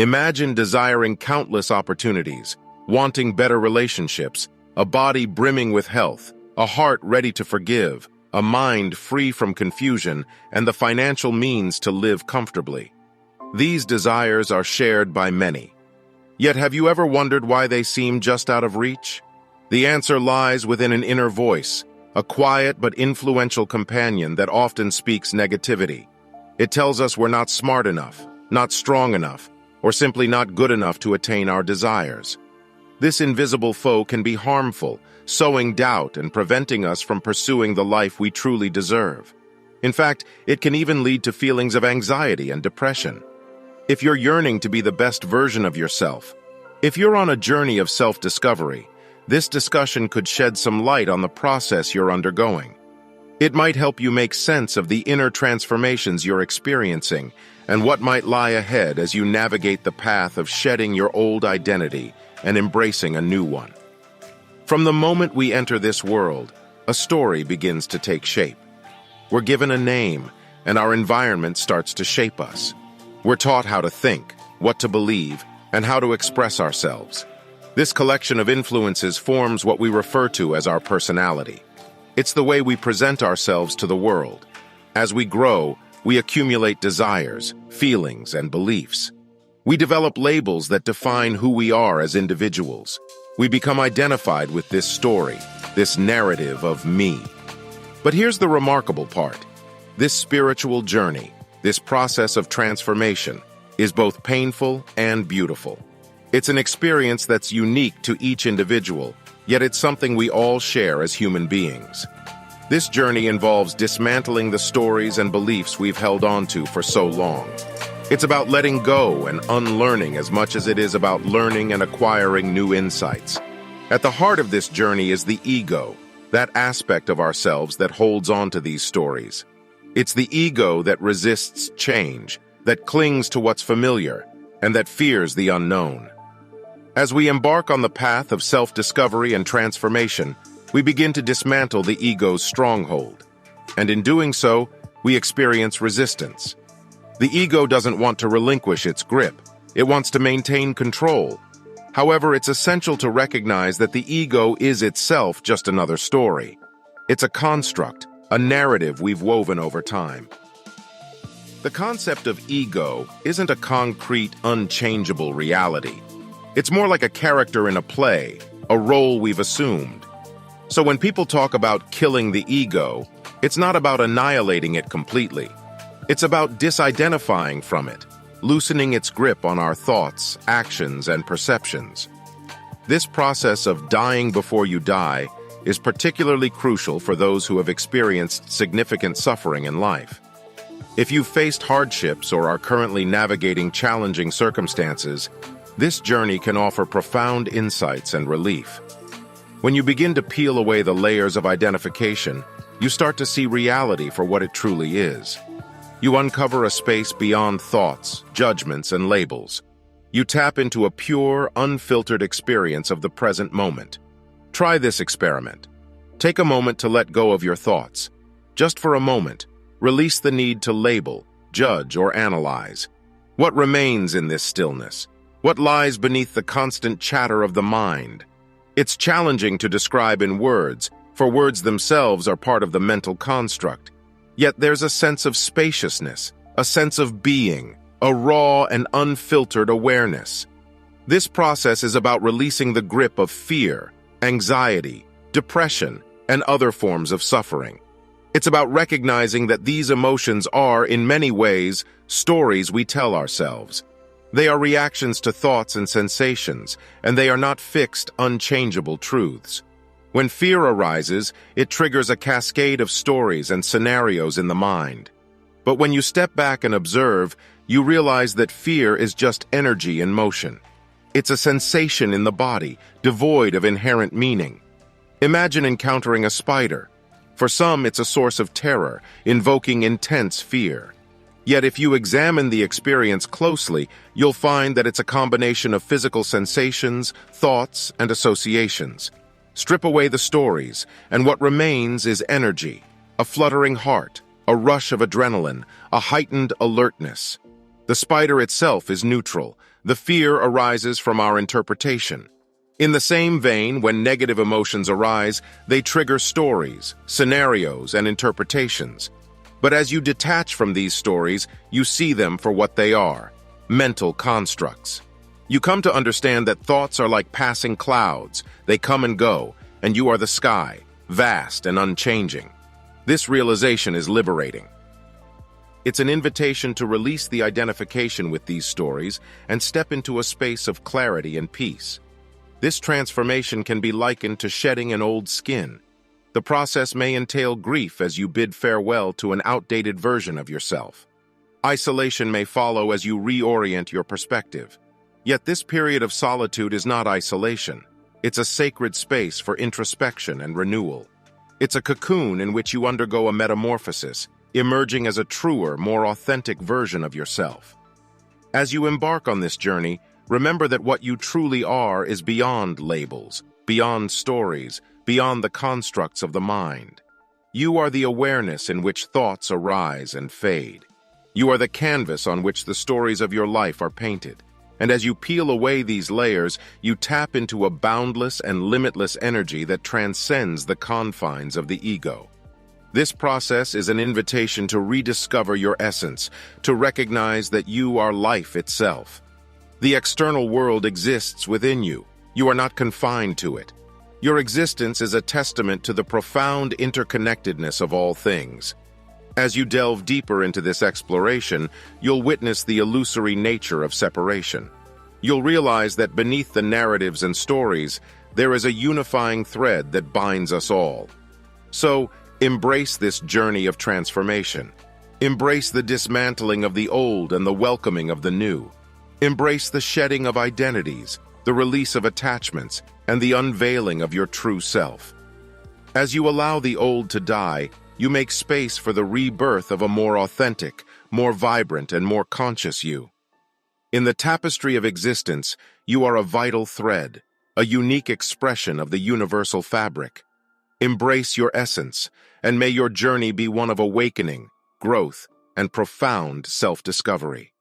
Imagine desiring countless opportunities, wanting better relationships, a body brimming with health, a heart ready to forgive, a mind free from confusion, and the financial means to live comfortably. These desires are shared by many. Yet have you ever wondered why they seem just out of reach? The answer lies within an inner voice, a quiet but influential companion that often speaks negativity. It tells us we're not smart enough, not strong enough, or simply not good enough to attain our desires. This invisible foe can be harmful, sowing doubt and preventing us from pursuing the life we truly deserve. In fact, it can even lead to feelings of anxiety and depression. If you're yearning to be the best version of yourself, if you're on a journey of self-discovery, this discussion could shed some light on the process you're undergoing. It might help you make sense of the inner transformations you're experiencing and what might lie ahead as you navigate the path of shedding your old identity and embracing a new one. From the moment we enter this world, a story begins to take shape. We're given a name, and our environment starts to shape us. We're taught how to think, what to believe, and how to express ourselves. This collection of influences forms what we refer to as our personality. It's the way we present ourselves to the world. As we grow, we accumulate desires, feelings, and beliefs. We develop labels that define who we are as individuals. We become identified with this story, this narrative of me. But here's the remarkable part. This spiritual journey, this process of transformation, is both painful and beautiful. It's an experience that's unique to each individual, yet it's something we all share as human beings. This journey involves dismantling the stories and beliefs we've held onto for so long. It's about letting go and unlearning as much as it is about learning and acquiring new insights. At the heart of this journey is the ego, that aspect of ourselves that holds on to these stories. It's the ego that resists change, that clings to what's familiar, and that fears the unknown. As we embark on the path of self-discovery and transformation, we begin to dismantle the ego's stronghold. And in doing so, we experience resistance. The ego doesn't want to relinquish its grip. It wants to maintain control. However, it's essential to recognize that the ego is itself just another story. It's a construct, a narrative we've woven over time. The concept of ego isn't a concrete, unchangeable reality. It's more like a character in a play, a role we've assumed. So when people talk about killing the ego, it's not about annihilating it completely. It's about disidentifying from it, loosening its grip on our thoughts, actions, and perceptions. This process of dying before you die is particularly crucial for those who have experienced significant suffering in life. If you've faced hardships or are currently navigating challenging circumstances, this journey can offer profound insights and relief. When you begin to peel away the layers of identification, you start to see reality for what it truly is. You uncover a space beyond thoughts, judgments, and labels. You tap into a pure, unfiltered experience of the present moment. Try this experiment. Take a moment to let go of your thoughts. Just for a moment, release the need to label, judge, or analyze. What remains in this stillness? What lies beneath the constant chatter of the mind? It's challenging to describe in words, for words themselves are part of the mental construct. Yet there's a sense of spaciousness, a sense of being, a raw and unfiltered awareness. This process is about releasing the grip of fear, anxiety, depression, and other forms of suffering. It's about recognizing that these emotions are, in many ways, stories we tell ourselves. They are reactions to thoughts and sensations, and they are not fixed, unchangeable truths. When fear arises, it triggers a cascade of stories and scenarios in the mind. But when you step back and observe, you realize that fear is just energy in motion. It's a sensation in the body, devoid of inherent meaning. Imagine encountering a spider. For some, it's a source of terror, invoking intense fear. Yet if you examine the experience closely, you'll find that it's a combination of physical sensations, thoughts, and associations. Strip away the stories, and what remains is energy, a fluttering heart, a rush of adrenaline, a heightened alertness. The spider itself is neutral. The fear arises from our interpretation. In the same vein, when negative emotions arise, they trigger stories, scenarios, and interpretations. But as you detach from these stories, you see them for what they are: mental constructs. You come to understand that thoughts are like passing clouds. They come and go, and you are the sky, vast and unchanging. This realization is liberating. It's an invitation to release the identification with these stories and step into a space of clarity and peace. This transformation can be likened to shedding an old skin. The process may entail grief as you bid farewell to an outdated version of yourself. Isolation may follow as you reorient your perspective. Yet this period of solitude is not isolation. It's a sacred space for introspection and renewal. It's a cocoon in which you undergo a metamorphosis, emerging as a truer, more authentic version of yourself. As you embark on this journey, remember that what you truly are is beyond labels, beyond stories, beyond the constructs of the mind. You are the awareness in which thoughts arise and fade. You are the canvas on which the stories of your life are painted. And as you peel away these layers, you tap into a boundless and limitless energy that transcends the confines of the ego. This process is an invitation to rediscover your essence, to recognize that you are life itself. The external world exists within you. You are not confined to it. Your existence is a testament to the profound interconnectedness of all things. As you delve deeper into this exploration, you'll witness the illusory nature of separation. You'll realize that beneath the narratives and stories, there is a unifying thread that binds us all. So, embrace this journey of transformation. Embrace the dismantling of the old and the welcoming of the new. Embrace the shedding of identities, the release of attachments, and the unveiling of your true self. As you allow the old to die, you make space for the rebirth of a more authentic, more vibrant, and more conscious you. In the tapestry of existence, you are a vital thread, a unique expression of the universal fabric. Embrace your essence, and may your journey be one of awakening, growth, and profound self-discovery.